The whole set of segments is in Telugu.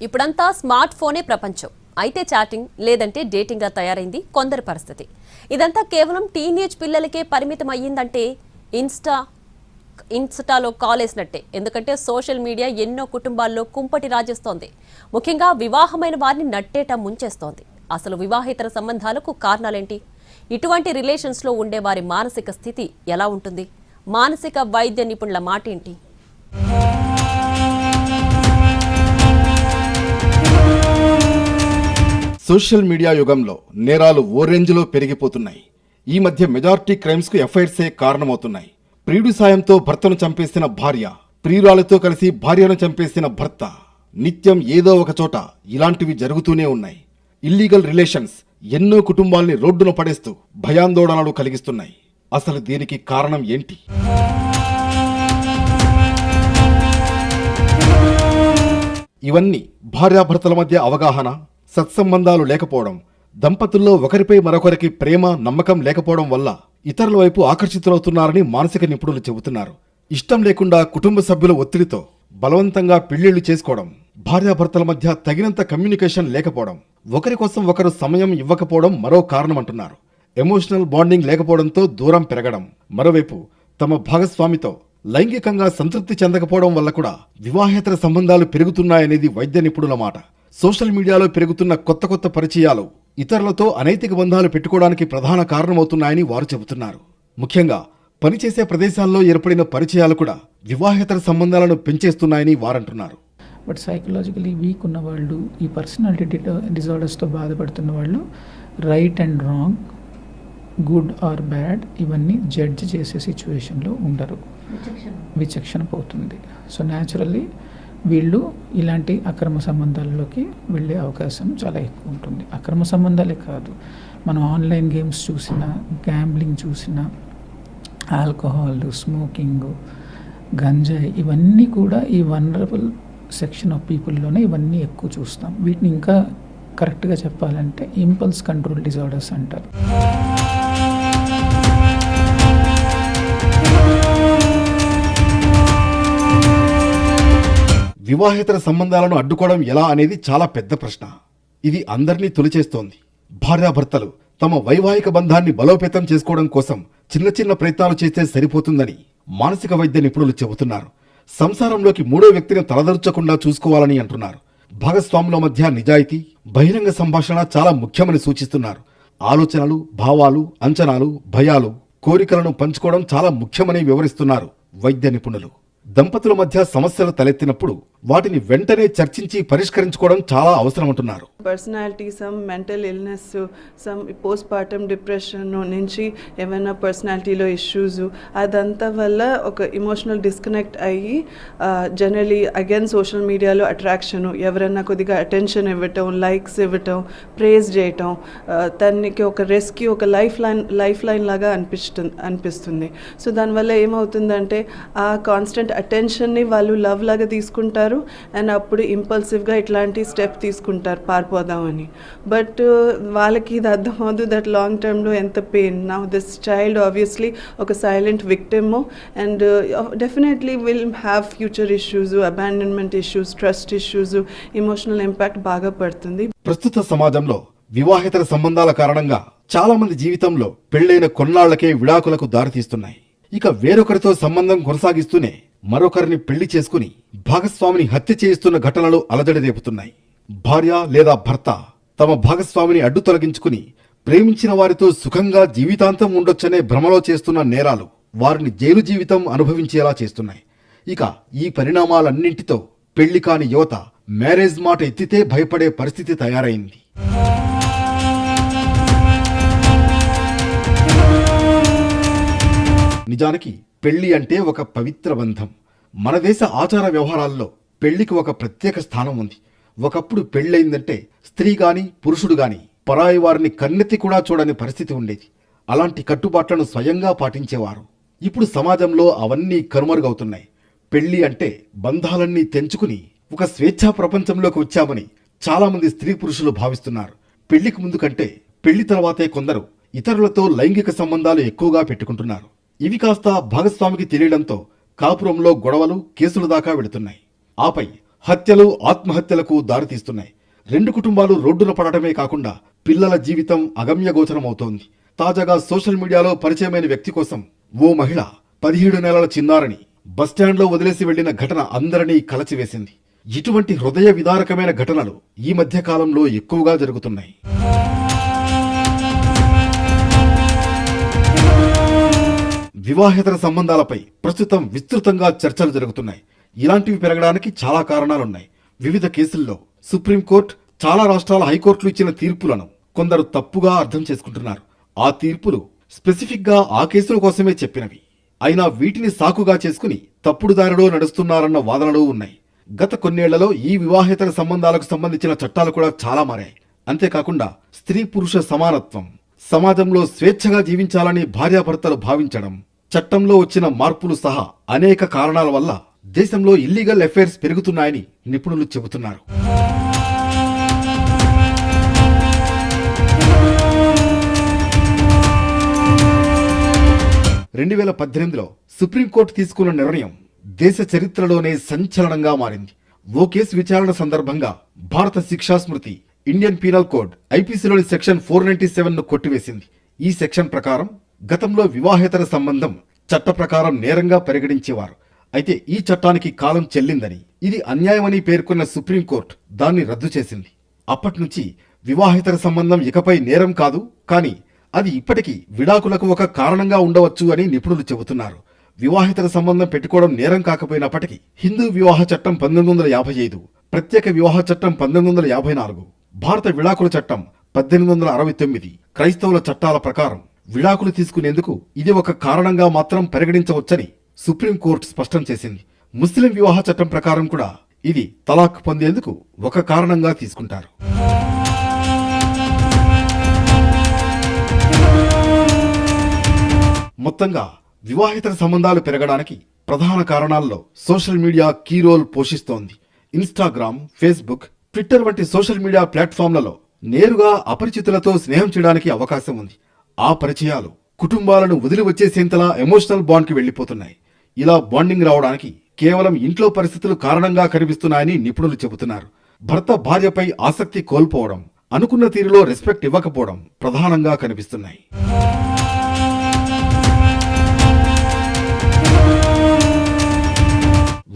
ఇప్పుడంతా స్మార్ట్ ఫోనే ప్రపంచం. అయితే చాటింగ్ లేదంటే డేటింగ్గా తయారైంది కొందరి పరిస్థితి. ఇదంతా కేవలం టీనేజ్ పిల్లలకే పరిమితం అయ్యిందంటే ఇన్స్టాలో కాలేసినట్టే. ఎందుకంటే సోషల్ మీడియా ఎన్నో కుటుంబాల్లో కుంపటి రాజేస్తోంది. ముఖ్యంగా వివాహమైన వారిని నట్టేట ముంచేస్తోంది. అసలు వివాహేతర సంబంధాలకు కారణాలేంటి? ఇటువంటి రిలేషన్స్లో ఉండే వారి మానసిక స్థితి ఎలా ఉంటుంది? మానసిక వైద్య నిపుణుల మాట ఏంటి? సోషల్ మీడియా యుగంలో నేరాలు ఓ రేంజ్లో పెరిగిపోతున్నాయి. ఈ మధ్య మెజారిటీ క్రైమ్స్ కు ఎఫ్ఐఆర్సే కారణమవుతున్నాయి. ప్రియుడి సాయంతో భర్తను చంపేసిన భార్య, ప్రియురాలతో కలిసి భార్యను చంపేసిన భర్త, నిత్యం ఏదో ఒక చోట ఇలాంటివి జరుగుతూనే ఉన్నాయి. ఇల్లీగల్ రిలేషన్స్ ఎన్నో కుటుంబాల్ని రోడ్డున పడేస్తూ భయాందోళనలు కలిగిస్తున్నాయి. అసలు దీనికి కారణం ఏంటి? ఇవన్నీ భార్యాభర్తల మధ్య అవగాహన, సత్సంబంధాలు లేకపోవడం, దంపతుల్లో ఒకరిపై మరొకరికి ప్రేమ, నమ్మకం లేకపోవడం వల్ల ఇతరుల వైపు ఆకర్షితులవుతున్నారని మానసిక నిపుణులు చెబుతున్నారు. ఇష్టం లేకుండా కుటుంబ సభ్యుల ఒత్తిడితో బలవంతంగా పెళ్లిళ్లు చేసుకోవడం, భార్యాభర్తల మధ్య తగినంత కమ్యూనికేషన్ లేకపోవడం, ఒకరి కోసం ఒకరు సమయం ఇవ్వకపోవడం మరో కారణమంటున్నారు. ఎమోషనల్ బాండింగ్ లేకపోవడంతో దూరం పెరగడం, మరోవైపు తమ భాగస్వామితో లైంగికంగా సంతృప్తి చెందకపోవడం వల్ల కూడా వివాహేతర సంబంధాలు పెరుగుతున్నాయనేది వైద్య నిపుణుల మాట. సోషల్ మీడియాలో పెరుగుతున్న కొత్త కొత్త పరిచయాలు ఇతరులతో అనైతిక బంధాలు పెట్టుకోవడానికి ప్రధాన కారణమవుతున్నాయని వారు చెబుతున్నారు. ముఖ్యంగా పనిచేసే ప్రదేశాల్లో ఏర్పడిన పరిచయాలు కూడా వివాహేతర సంబంధాలను పెంచేస్తున్నాయని వారంటున్నారు. బట్ సైకలాజికలీ వీక్ ఉన్న వాళ్ళు, ఈ పర్సనాలిటీ డిజార్డర్స్తో బాధపడుతున్న వాళ్ళు right and wrong, good or bad ఇవన్నీ జడ్జ్ చేసే సిచ్యువేషన్లో ఉండరు. విచక్షణ పోతుంది. సో న్యాచురల్లీ వీళ్ళు ఇలాంటి అక్రమ సంబంధాల్లోకి వెళ్ళే అవకాశం చాలా ఎక్కువ ఉంటుంది. అక్రమ సంబంధాలే కాదు, మనం ఆన్లైన్ గేమ్స్ చూసినా, గ్యాంబ్లింగ్ చూసినా, ఆల్కహాల్, స్మోకింగ్, గంజాయి ఇవన్నీ కూడా ఈ వనరబుల్ సెక్షన్ ఆఫ్ పీపుల్లోనే ఇవన్నీ ఎక్కువ చూస్తాం. వీటిని ఇంకా కరెక్ట్గా చెప్పాలంటే ఇంపల్స్ కంట్రోల్ డిజార్డర్స్ అంటారు. వివాహేతర సంబంధాలను అడ్డుకోవడం ఎలా అనేది చాలా పెద్ద ప్రశ్న. ఇది అందరినీ తొలిచేస్తోంది. భార్యాభర్తలు తమ వైవాహిక బంధాన్ని బలోపేతం చేసుకోవడం కోసం చిన్న చిన్న ప్రయత్నాలు చేస్తే సరిపోతుందని మానసిక వైద్య నిపుణులు చెబుతున్నారు. సంసారంలోకి మూడో వ్యక్తిని తలదర్చకుండా చూసుకోవాలని అంటున్నారు. భాగస్వాముల మధ్య నిజాయితీ, బహిరంగ సంభాషణ చాలా ముఖ్యమని సూచిస్తున్నారు. ఆలోచనలు, భావాలు, అంచనాలు, భయాలు, కోరికలను పంచుకోవడం చాలా ముఖ్యమని వివరిస్తున్నారు వైద్య నిపుణులు. దంపతుల మధ్య సమస్యలు తలెత్తినప్పుడు వాటిని వెంటనే చర్చించి పరిష్కరించుకోవడం చాలా అవసరమంటున్నారు. Personality, some mental illness, some postpartum depression నుంచి ఏమైనా పర్సనాలిటీలో ఇష్యూస్, అదంతా వల్ల ఒక ఇమోషనల్ డిస్కనెక్ట్ అయ్యి జనరలీ అగైన్ సోషల్ మీడియాలో అట్రాక్షన్, ఎవరైనా కొద్దిగా అటెన్షన్ ఇవ్వటం, లైక్స్ ఇవ్వటం, ప్రేజ్ చేయటం, తనకి ఒక రెస్క్యూ, ఒక లైఫ్ లైన్ లాగా అనిపిస్తుంది. సో దానివల్ల ఏమవుతుందంటే ఆ కాన్స్టెంట్ అటెన్షన్ని వాళ్ళు లవ్ లాగా తీసుకుంటారు అండ్ అప్పుడు ఇంపల్సివ్గా ఇట్లాంటి స్టెప్ తీసుకుంటారు పారిపోదామని. బట్ వాళ్ళకి ఇది అర్థమవుతుంది దట్ లాంగ్ టర్మ్లో ఎంత pain. Now this child obviously ఒక silent victim and definitely will have future issues, abandonment issues, trust issues, emotional impact బాగా పడుతుంది. ప్రస్తుత సమాజంలో వివాహేతర సంబంధాల కారణంగా చాలా మంది జీవితంలో పెళ్లైన కొన్నాళ్లకే విడాకులకు దారితీస్తున్నాయి. ఇక వేరొకరితో సంబంధం కొనసాగిస్తూనే మరొకరిని పెళ్లి చేసుకుని భాగస్వామిని హత్య చేయిస్తున్న ఘటనలు అలజడి రేపుతున్నాయి. భార్య లేదా భర్త తమ భాగస్వామిని అడ్డు తొలగించుకుని ప్రేమించిన వారితో సుఖంగా జీవితాంతం ఉండొచ్చనే భ్రమలో చేస్తున్న నేరాలు వారిని జైలు జీవితం అనుభవించేలా చేస్తున్నాయి. ఇక ఈ పరిణామాలన్నింటితో పెళ్లి కాని యువత మ్యారేజ్ మాట ఎత్తితే భయపడే పరిస్థితి తయారైంది. నిజానికి పెళ్లి అంటే ఒక పవిత్ర బంధం. మన దేశ ఆచార వ్యవహారాల్లో పెళ్లికి ఒక ప్రత్యేక స్థానం ఉంది. ఒకప్పుడు పెళ్లైందంటే స్త్రీ గాని పురుషుడు గాని పరాయి వారిని కన్నెత్తి కూడా చూడని పరిస్థితి ఉండేది. అలాంటి కట్టుబాట్లను స్వయంగా పాటించేవారు. ఇప్పుడు సమాజంలో అవన్నీ కనుమరుగవుతున్నాయి. పెళ్లి అంటే బంధాలన్నీ తెంచుకుని ఒక స్వేచ్ఛా ప్రపంచంలోకి వచ్చామని చాలా మంది స్త్రీ పురుషులు భావిస్తున్నారు. పెళ్లికి ముందు కంటే పెళ్లి తర్వాతే కొందరు ఇతరులతో లైంగిక సంబంధాలు ఎక్కువగా పెట్టుకుంటున్నారు. ఇవి కాస్త భాగస్వామికి తెలియడంతో కాపురంలో గొడవలు, కేసుల దాకా వెళుతున్నాయి. ఆపై హత్యలు, ఆత్మహత్యలకు దారితీస్తున్నాయి. 2 కుటుంబాలు రోడ్డున పడటమే కాకుండా పిల్లల జీవితం అగమ్యగోచరమవుతోంది. తాజాగా సోషల్ మీడియాలో పరిచయమైన వ్యక్తి కోసం ఓ మహిళ 17 నెలల చిన్నారిని బస్టాండ్లో వదిలేసి వెళ్లిన ఘటన అందరినీ కలచివేసింది. ఇటువంటి హృదయ విదారకమైన ఘటనలు ఈ మధ్య కాలంలో ఎక్కువగా జరుగుతున్నాయి. వివాహేతర సంబంధాలపై ప్రస్తుతం విస్తృతంగా చర్చలు జరుగుతున్నాయి. ఇలాంటివి పెరగడానికి చాలా కారణాలున్నాయి. వివిధ కేసుల్లో సుప్రీంకోర్టు, చాలా రాష్ట్రాల హైకోర్టులు ఇచ్చిన తీర్పులను కొందరు తప్పుగా అర్థం చేసుకుంటున్నారు. ఆ తీర్పులు స్పెసిఫిక్ గా ఆ కేసుల కోసమే చెప్పినవి. అయినా వీటిని సాకుగా చేసుకుని తప్పుడు దారిలో నడుస్తున్నారన్న వాదనలు ఉన్నాయి. గత కొన్నేళ్లలో ఈ వివాహేతర సంబంధాలకు సంబంధించిన చట్టాలు కూడా చాలా మారాయి. అంతేకాకుండా స్త్రీ పురుష సమానత్వం, సమాజంలో స్వేచ్ఛగా జీవించాలని భార్యాభర్తలు భావించడం, చట్టంలో వచ్చిన మార్పులు సహా అనేక కారణాల వల్ల దేశంలో ఇల్లీగల్ అఫైర్స్ పెరుగుతున్నాయని నిపుణులు చెబుతున్నారు. రెండు 2018లో సుప్రీంకోర్టు తీసుకున్న నిర్ణయం దేశ చరిత్రలోనే సంచలనంగా మారింది. ఓ కేసు విచారణ సందర్భంగా భారత శిక్షా స్మృతి, ఇండియన్ పీనల్ కోడ్ ఐపీసీలోని సెక్షన్ 497ను కొట్టివేసింది. ఈ సెక్షన్ ప్రకారం గతంలో వివాహేతర సంబంధం చట్ట ప్రకారం నేరంగా పరిగణించేవారు. అయితే ఈ చట్టానికి కాలం చెల్లిందని, ఇది అన్యాయమని పేర్కొన్న సుప్రీంకోర్టు దాన్ని రద్దు చేసింది. అప్పట్నుంచి వివాహేతర సంబంధం ఇకపై నేరం కాదు, కానీ అది ఇప్పటికీ విడాకులకు ఒక కారణంగా ఉండవచ్చు అని నిపుణులు చెబుతున్నారు. వివాహేతర సంబంధం పెట్టుకోవడం నేరం కాకపోయినప్పటికీ హిందూ వివాహ చట్టం 1955, ప్రత్యేక వివాహ చట్టం 1954, భారత విడాకుల చట్టం 1869, క్రైస్తవుల చట్టాల ప్రకారం విడాకులు తీసుకునేందుకు ఇది ఒక కారణంగా మాత్రం పరిగణించవచ్చని సుప్రీంకోర్టు స్పష్టం చేసింది. ముస్లిం వివాహ చట్టం ప్రకారం కూడా ఇది తలాక్ పొందేందుకు ఒక కారణంగా తీసుకుంటారు. మొత్తంగా వివాహేతర సంబంధాలు పెరగడానికి ప్రధాన కారణాల్లో సోషల్ మీడియా కీ రోల్ పోషిస్తోంది. ఇన్స్టాగ్రామ్, ఫేస్బుక్, ట్విట్టర్ వంటి సోషల్ మీడియా ప్లాట్ఫామ్లలో నేరుగా అపరిచితులతో స్నేహం చేయడానికి అవకాశం ఉంది. ఆ పరిచయాలు కుటుంబాలను వదిలి వచ్చేసేంతలా ఎమోషనల్ బాండ్కి వెళ్లిపోతున్నాయి. ఇలా బాండింగ్ రావడానికి కేవలం ఇంట్లో పరిస్థితులు కారణంగా కనిపిస్తున్నాయని నిపుణులు చెబుతున్నారు. భర్త భార్యపై ఆసక్తి కోల్పోవడం, అనుకున్న తీరులో రెస్పెక్ట్ ఇవ్వకపోవడం ప్రధానంగా కనిపిస్తున్నాయి.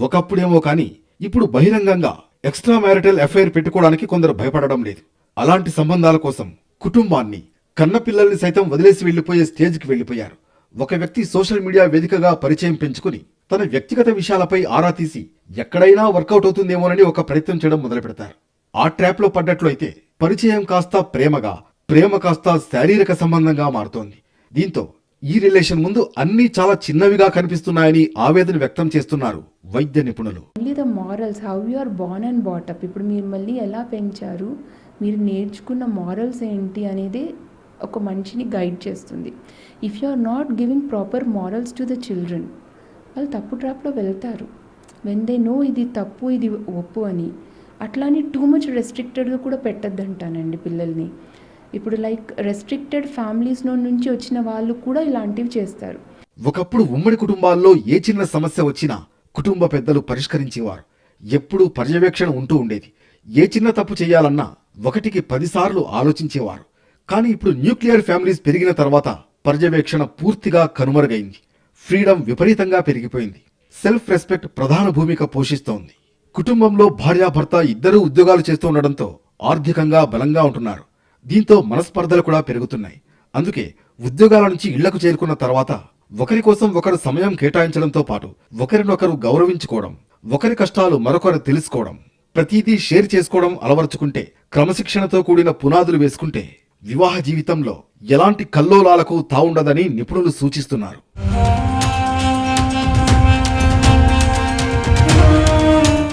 ఒకప్పుడేమో కానీ ఇప్పుడు బహిరంగంగా ఎక్స్ట్రా మ్యారిటల్ అఫైర్ పెట్టుకోవడానికి కొందరు భయపడడం లేదు. అలాంటి సంబంధాల కోసం కుటుంబాన్ని, కన్నపిల్లల్ని సైతం వదిలేసి వెళ్లిపోయే స్టేజ్కి వెళ్లిపోయారు. ఒక వ్యక్తి సోషల్ మీడియా వేదికగా పరిచయం పెంచుకుని తన వ్యక్తిగత విషయాలపై ఆరా తీసి ఎక్కడైనా వర్కౌట్ అవుతుందేమోనని ఒక ప్రయత్నం చేయడం మొదలు పెడతారు. ఆ ట్రాప్ లో పడ్డట్లు అయితే పరిచయం కాస్త ప్రేమగా, ప్రేమ కాస్త శారీరక సంబంధంగా మారుతోంది. దీంతో ఈ రిలేషన్ ముందు అన్ని చాలా చిన్నవిగా కనిపిస్తున్నాయని ఆవేదన వ్యక్తం చేస్తున్నారు వైద్య నిపుణులు. Only the morals, how you are born and brought up, ఇప్పుడు మీరు మళ్ళీ ఎలా పెంచారు, మీరు నేర్చుకున్న మారల్స్ ఏంటి అనేది ఒక మనిషిని గైడ్ చేస్తుంది. If you are not giving proper morals to the children, వాళ్ళు తప్పు ట్రాప్లో వెళ్తారు. వెన్ దే నో ఇది తప్పు ఇది ఒప్పు అని. అట్లానే టూ మచ్ రెస్ట్రిక్టెడ్గా కూడా పెట్టద్దంటానండి పిల్లల్ని. ఇప్పుడు లైక్ రెస్ట్రిక్టెడ్ ఫ్యామిలీస్ నుంచి వచ్చిన వాళ్ళు కూడా ఇలాంటివి చేస్తారు. ఒకప్పుడు ఉమ్మడి కుటుంబాల్లో ఏ చిన్న సమస్య వచ్చినా కుటుంబ పెద్దలు పరిష్కరించేవారు. ఎప్పుడూ పర్యవేక్షణ ఉంటూ ఉండేది. ఏ చిన్న తప్పు చేయాలన్నా 1కి 10 సార్లు ఆలోచించేవారు. కానీ ఇప్పుడు న్యూక్లియర్ ఫ్యామిలీస్ పెరిగిన తర్వాత పర్యవేక్షణ పూర్తిగా కనుమరుగైంది. ఫ్రీడమ్ విపరీతంగా పెరిగిపోయింది. సెల్ఫ్ రెస్పెక్ట్ ప్రధాన భూమిక పోషిస్తోంది. కుటుంబంలో భార్యాభర్త ఇద్దరూ ఉద్యోగాలు చేస్తూ ఉండడంతో ఆర్థికంగా బలంగా ఉంటున్నారు. దీంతో మనస్పర్ధలు కూడా పెరుగుతున్నాయి. అందుకే ఉద్యోగాల నుంచి ఇళ్లకు చేరుకున్న తర్వాత ఒకరి కోసం ఒకరు సమయం కేటాయించడంతో పాటు ఒకరినొకరు గౌరవించుకోవడం, ఒకరి కష్టాలు మరొకరు తెలుసుకోవడం, ప్రతిదీ షేర్ చేసుకోవడం అలవర్చుకుంటే, క్రమశిక్షణతో కూడిన పునాదులు వేసుకుంటే వివాహ జీవితంలో ఎలాంటి కల్లోలాలకు తావుండదని నిపుణులు సూచిస్తున్నారు.